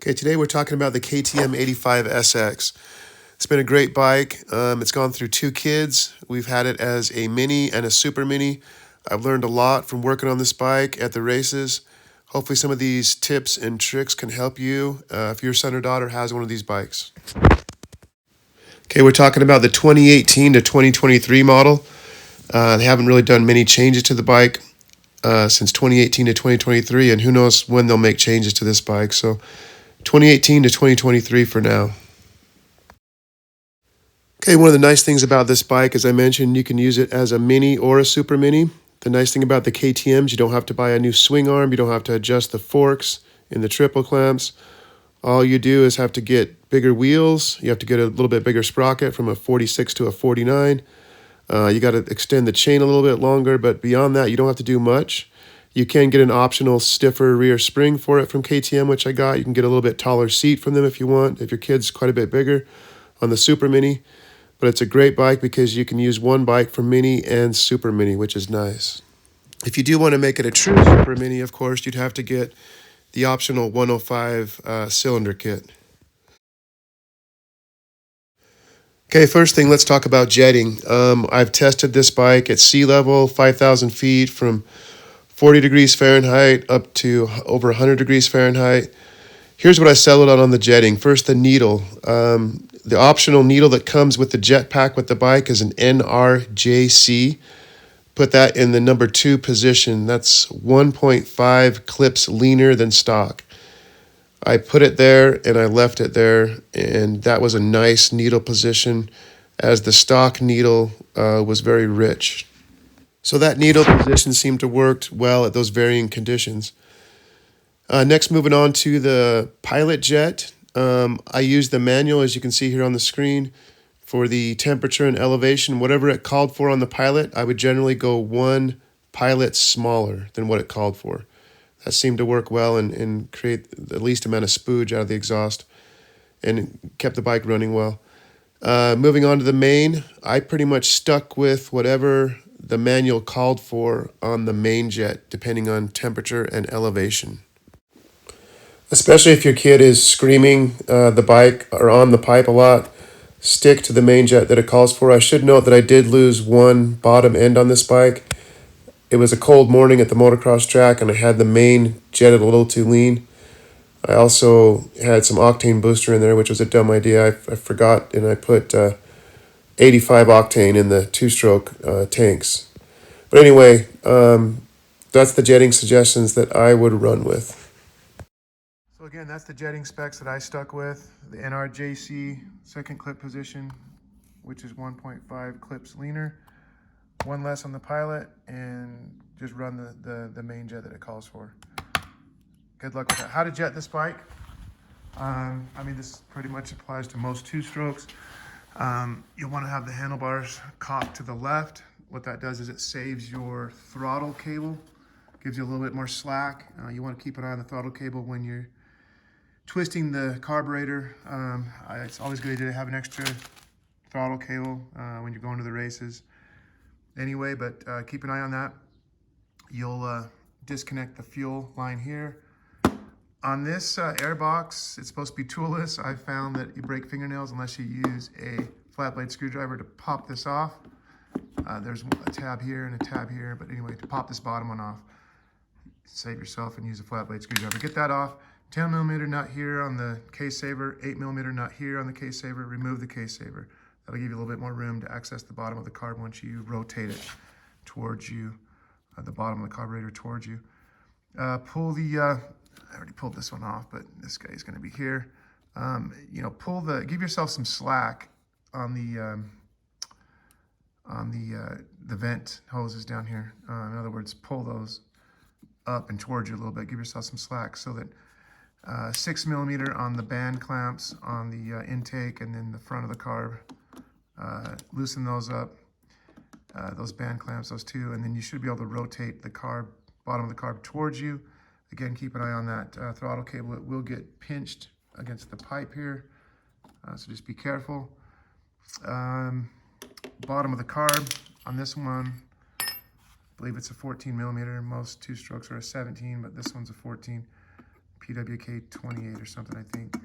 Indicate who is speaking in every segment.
Speaker 1: Okay, today we're talking about the KTM 85SX. It's been a great bike. It's gone through two kids. We've had it as a mini and a super mini. I've learned a lot from working on this bike at the races. Hopefully some of these tips and tricks can help you if your son or daughter has one of these bikes. Okay, we're talking about the 2018 to 2023 model. They haven't really done many changes to the bike since 2018 to 2023, and who knows when they'll make changes to this bike. So 2018 to 2023 for now. Okay, one of the nice things about this bike, as I mentioned, you can use it as a mini or a super mini. The nice thing about the KTMs, you don't have to buy a new swing arm. You don't have to adjust the forks in the triple clamps. All you do is have to get bigger wheels. You have to get a little bit bigger sprocket from a 46 to a 49. You got to extend the chain a little bit longer, but beyond that, you don't have to do much. You can get an optional stiffer rear spring for it from KTM, which I got. You can get a little bit taller seat from them if you want, if your kid's quite a bit bigger on the Super Mini. But it's a great bike because you can use one bike for Mini and Super Mini, which is nice. If you do want to make it a true Super Mini, of course, you'd have to get the optional 105 cylinder kit. Okay, first thing, let's talk about jetting. I've tested this bike at sea level, 5,000 feet, from 40 degrees Fahrenheit up to over 100 degrees Fahrenheit. Here's what I settled on the jetting. First, the needle. The optional needle that comes with the jet pack with the bike is an NRJC. Put that in the number 2 position. That's 1.5 clips leaner than stock. I put it there and I left it there, and that was a nice needle position as the stock needle was very rich. So that needle position seemed to work well at those varying conditions. Next, moving on to the pilot jet. I used the manual, as you can see here on the screen, for the temperature and elevation. Whatever it called for on the pilot, I would generally go one pilot smaller than what it called for. That seemed to work well and create the least amount of spooge out of the exhaust, and it kept the bike running well. Moving on to the main, I pretty much stuck with whatever the manual called for on the main jet, depending on temperature and elevation. Especially if your kid is screaming the bike or on the pipe a lot, stick to the main jet that it calls for. I should note that I did lose one bottom end on this bike. It was a cold morning at the motocross track, and I had the main jetted a little too lean. I also had some octane booster in there, which was a dumb idea. I forgot, and I put 85 octane in the two-stroke tanks. But anyway, that's the jetting suggestions that I would run with. So again, that's the jetting specs that I stuck with. The NRJC second clip position, which is 1.5 clips leaner. One less on the pilot, and just run the main jet that it calls for. Good luck with that. How to jet this bike? This pretty much applies to most two-strokes. You'll want to have the handlebars cocked to the left. What that does is it saves your throttle cable, gives you a little bit more slack. You want to keep an eye on the throttle cable when you're twisting the carburetor. It's always a good idea to have an extra throttle cable when you're going to the races. Anyway, but keep an eye on that. You'll disconnect the fuel line here. On this air box, it's supposed to be toolless. I found that you break fingernails unless you use a flat blade screwdriver to pop this off. There's a tab here and a tab here, but anyway, to pop this bottom one off, save yourself and use a flat blade screwdriver. Get that off. 10 millimeter nut here on the case saver, 8 millimeter nut here on the case saver. Remove the case saver. That'll give you a little bit more room to access the bottom of the carb once you rotate it towards you, the bottom of the carburetor towards you. Pull the, I already pulled this one off, but this guy is going to be here. Give yourself some slack on the vent hoses down here. In other words, pull those up and towards you a little bit. Give yourself some slack so that 6 millimeter on the band clamps on the intake and then the front of the carb. Loosen those up, those band clamps, those two, and then you should be able to rotate the bottom of the carb towards you. Again, keep an eye on that throttle cable. It will get pinched against the pipe here, so just be careful. Bottom of the carb on this one, I believe it's a 14 millimeter. Most two strokes are a 17, but this one's a 14. PWK 28 or something, I think.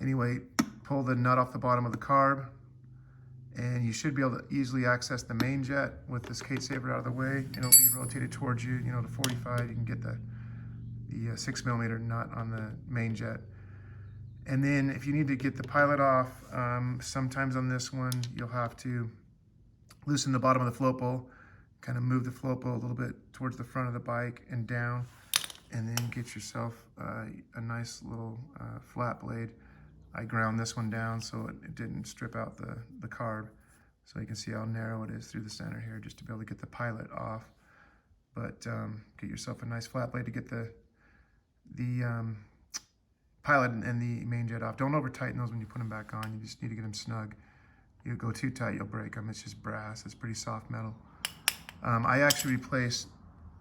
Speaker 1: Anyway, pull the nut off the bottom of the carb, and you should be able to easily access the main jet with this case saver out of the way. It'll be rotated towards you, to 45. You can get the 6mm nut on the main jet. And then if you need to get the pilot off, sometimes on this one, you'll have to loosen the bottom of the float bowl, kind of move the float bowl a little bit towards the front of the bike and down, and then get yourself a nice little flat blade. I ground this one down so it didn't strip out the carb. So you can see how narrow it is through the center here, just to be able to get the pilot off. But get yourself a nice flat blade to get the pilot and the main jet off. Don't over tighten those when you put them back on. You just need to get them snug. You go too tight, you'll break them. It's just brass. It's pretty soft metal. I actually replaced,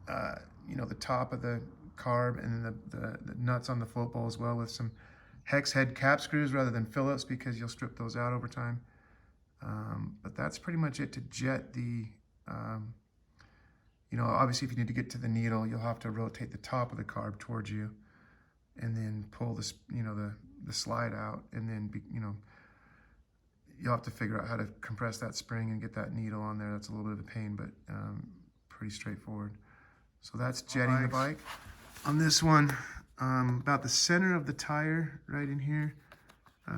Speaker 1: the top of the carb and then the nuts on the float bowl as well with some hex head cap screws rather than Phillips, because you'll strip those out over time. But that's pretty much it to jet the, obviously if you need to get to the needle, you'll have to rotate the top of the carb towards you and then pull this, the slide out, and then, you'll have to figure out how to compress that spring and get that needle on there. That's a little bit of a pain, but pretty straightforward. So that's jetting the bike. On this one, about the center of the tire, right in here,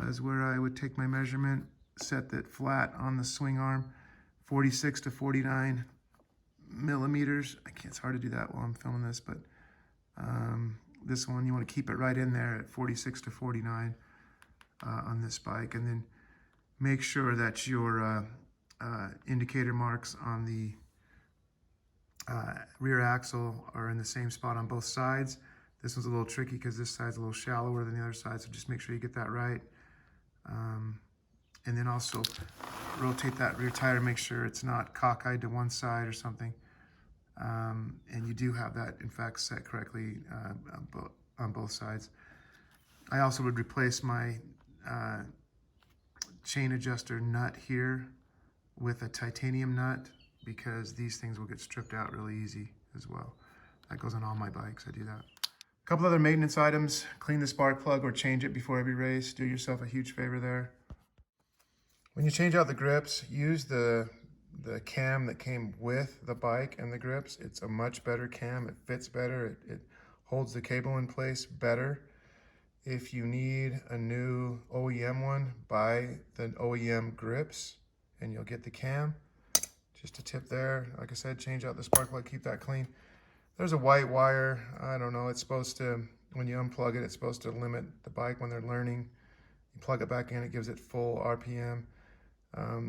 Speaker 1: is where I would take my measurement, set that flat on the swing arm, 46 to 49 millimeters. It's hard to do that while I'm filming this, but this one, you want to keep it right in there at 46 to 49 on this bike. And then make sure that your indicator marks on the rear axle are in the same spot on both sides. This one's a little tricky because this side's a little shallower than the other side, so just make sure you get that right. And then also rotate that rear tire, make sure it's not cockeyed to one side or something. And you do have that, in fact, set correctly on both sides. I also would replace my chain adjuster nut here with a titanium nut, because these things will get stripped out really easy as well. That goes on all my bikes. I do that. A couple other maintenance items: clean the spark plug or change it before every race. Do yourself a huge favor there. When you change out the grips, use the cam that came with the bike and the grips. It's a much better cam. It fits better. It holds the cable in place better. If you need a new OEM one, buy the OEM grips and you'll get the cam. Just a tip there. Like I said, change out the spark plug, keep that clean. There's a white wire. I don't know, it's supposed to, when you unplug it, it's supposed to limit the bike when they're learning. You plug it back in, it gives it full RPM. A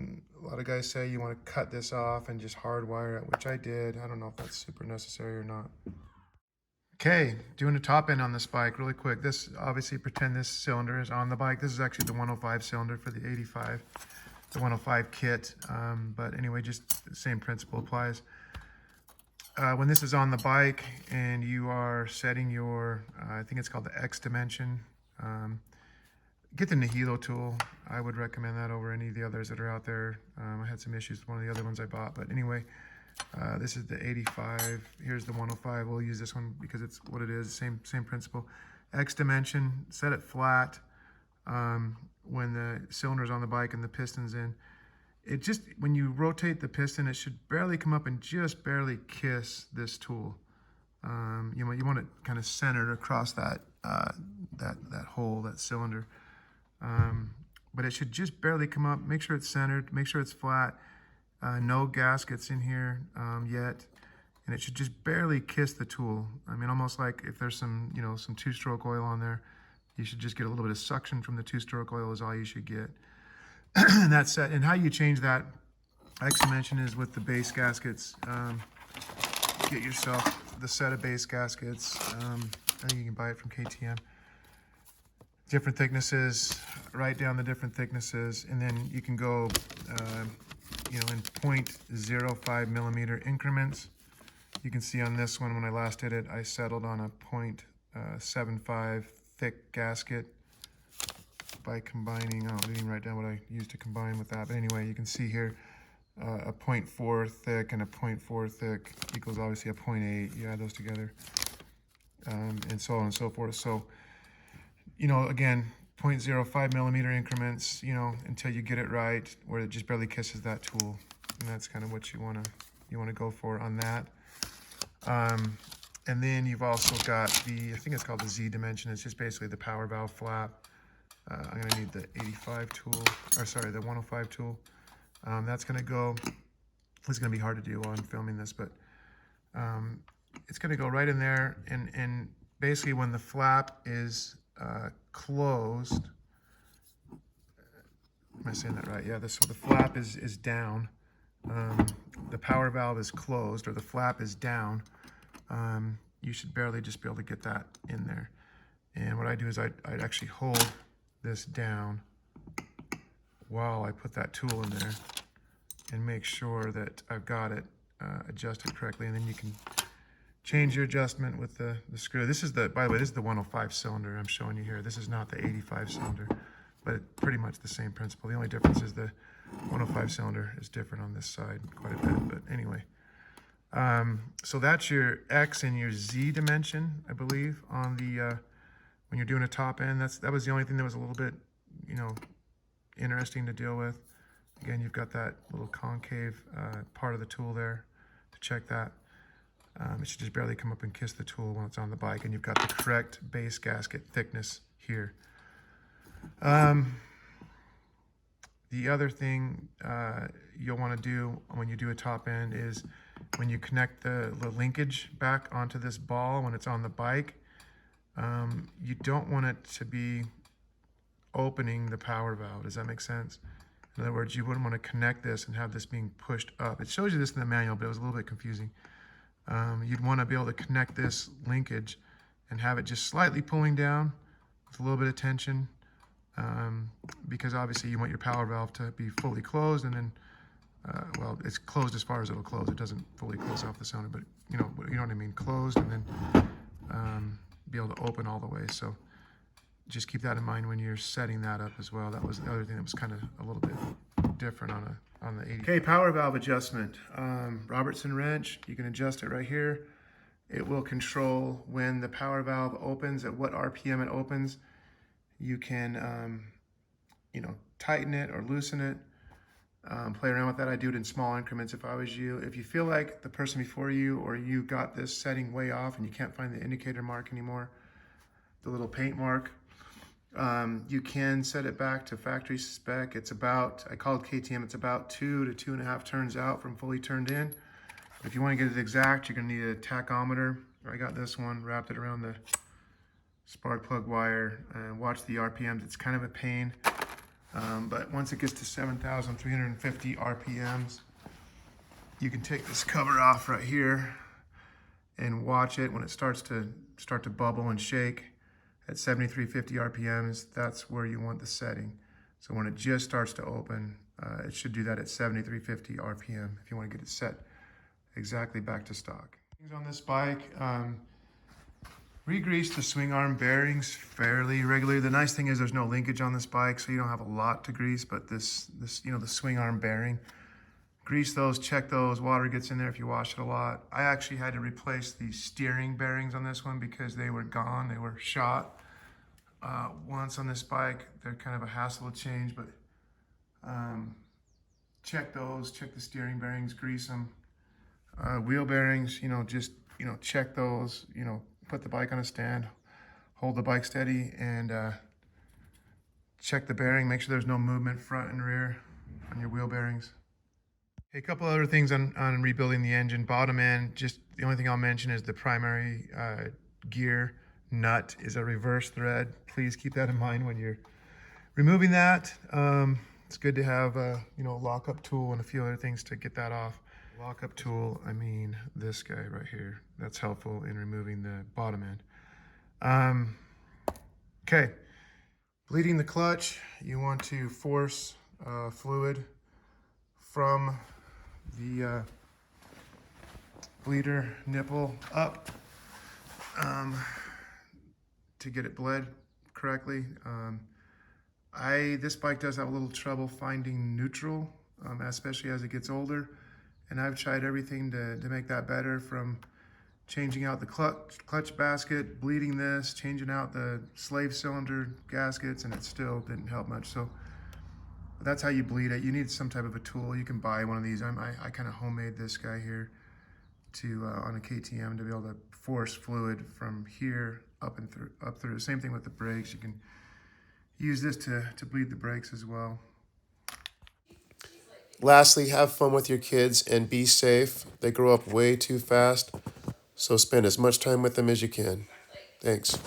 Speaker 1: lot of guys say you want to cut this off and just hardwire it, which I did. I don't know if that's super necessary or not. Okay, doing the top end on this bike really quick. This, obviously, pretend this cylinder is on the bike. This is actually the 105 cylinder for the 85, the 105 kit. But anyway, just the same principle applies. When this is on the bike and you are setting your, I think it's called the X dimension, get the Nihilo tool. I would recommend that over any of the others that are out there. I had some issues with one of the other ones I bought, but anyway, this is the 85. Here's the 105. We'll use this one because it's what it is. Same principle. X dimension. Set it flat when the cylinder's on the bike and the piston's in. It just, when you rotate the piston, it should barely come up and just barely kiss this tool. You want it kind of centered across that that hole, that cylinder. But it should just barely come up. Make sure it's centered. Make sure it's flat. No gaskets in here yet, and it should just barely kiss the tool. I mean, almost like if there's some, some two-stroke oil on there, you should just get a little bit of suction from the two-stroke oil is all you should get. And that's it. And how you change that X dimension is with the base gaskets. Get yourself the set of base gaskets. I think you can buy it from KTM. Different thicknesses, write down the different thicknesses, and then you can go in 0.05 millimeter increments. You can see on this one, when I last did it, I settled on a 0.75 thick gasket by combining, I didn't even write down what I used to combine with that, but anyway, you can see here a 0.4 thick and a 0.4 thick equals obviously a 0.8. You add those together. and so on and so forth. So, you know, again, 0.05 millimeter increments, you know, until you get it right, where it just barely kisses that tool. And that's kind of what you want to go for on that. And then you've also got the, I think it's called the Z dimension. It's just basically the power valve flap. I'm going to need the 85 tool, or sorry, the 105 tool. That's going to go, it's going to be hard to do while I'm filming this, but it's going to go right in there. And basically when the flap is closed, am I saying that right? Yeah, so the flap is down. The power valve is closed, or the flap is down. You should barely just be able to get that in there. And what I do is I'd actually hold this down while I put that tool in there and make sure that I've got it adjusted correctly. And then you can change your adjustment with the screw. This is the, by the way, this is the 105 cylinder I'm showing you here. This is not the 85 cylinder, but it's pretty much the same principle. The only difference is the 105 cylinder is different on this side quite a bit, but anyway. So that's your X and your Z dimension, I believe, on the, when you're doing a top end. That was the only thing that was a little bit, you know, interesting to deal with. Again, you've got that little concave part of the tool there to check that. It should just barely come up and kiss the tool when it's on the bike, and you've got the correct base gasket thickness here. The other thing you'll want to do when you do a top end is when you connect the linkage back onto this ball when it's on the bike, you don't want it to be opening the power valve. Does that make sense? In other words, you wouldn't want to connect this and have this being pushed up. It shows you this in the manual, but it was a little bit confusing. You'd want to be able to connect this linkage and have it just slightly pulling down with a little bit of tension, because obviously you want your power valve to be fully closed, and then, well, it's closed as far as it'll close. It doesn't fully close off the cylinder, but you know what I mean, closed, and then be able to open all the way. So just keep that in mind when you're setting that up as well. That was the other thing that was kind of a little bit different on the 80. Okay, power valve adjustment. Robertson wrench, you can adjust it right here. It will control when the power valve opens, at what RPM it opens. You can, you know, tighten it or loosen it. Play around with that. I do it in small increments if I was you. If you feel like the person before you or you got this setting way off and you can't find the indicator mark anymore, the little paint mark, you can set it back to factory spec. It's about, I call it KTM, it's about 2 to 2.5 turns out from fully turned in. If you want to get it exact, you're going to need a tachometer. I got this one, wrapped it around the spark plug wire, and watch the RPMs. It's kind of a pain, but once it gets to 7,350 RPMs, you can take this cover off right here and watch it when it starts to bubble and shake. At 7,350 RPMs, that's where you want the setting. So when it just starts to open, it should do that at 7,350 RPM if you want to get it set exactly back to stock. Things on this bike, re-grease the swing arm bearings fairly regularly. The nice thing is there's no linkage on this bike, so you don't have a lot to grease, but this you know, the swing arm bearing, grease those, check those. Water gets in there if you wash it a lot. I actually had to replace the steering bearings on this one because they were gone, they were shot. Once on this bike, they're kind of a hassle to change, but check those, check the steering bearings, grease them. Wheel bearings, you know, just, you know, check those, you know, put the bike on a stand, hold the bike steady, and check the bearing, make sure there's no movement front and rear on your wheel bearings. A couple other things on rebuilding the engine. Bottom end, just the only thing I'll mention is the primary gear nut is a reverse thread. Please keep that in mind when you're removing that. It's good to have a, you know, lockup tool and a few other things to get that off. Lockup tool, I mean this guy right here. That's helpful in removing the bottom end. Okay, bleeding the clutch. You want to force fluid from the bleeder nipple up to get it bled correctly. This bike does have a little trouble finding neutral, especially as it gets older, and I've tried everything to make that better, from changing out the clutch basket, bleeding this, changing out the slave cylinder gaskets, and it still didn't help much. So that's how you bleed it. You need some type of a tool. You can buy one of these. I kind of homemade this guy here to on a KTM to be able to force fluid from here up and through. Same thing with the brakes. You can use this to bleed the brakes as well. Lastly, have fun with your kids and be safe. They grow up way too fast, so spend as much time with them as you can. Thanks.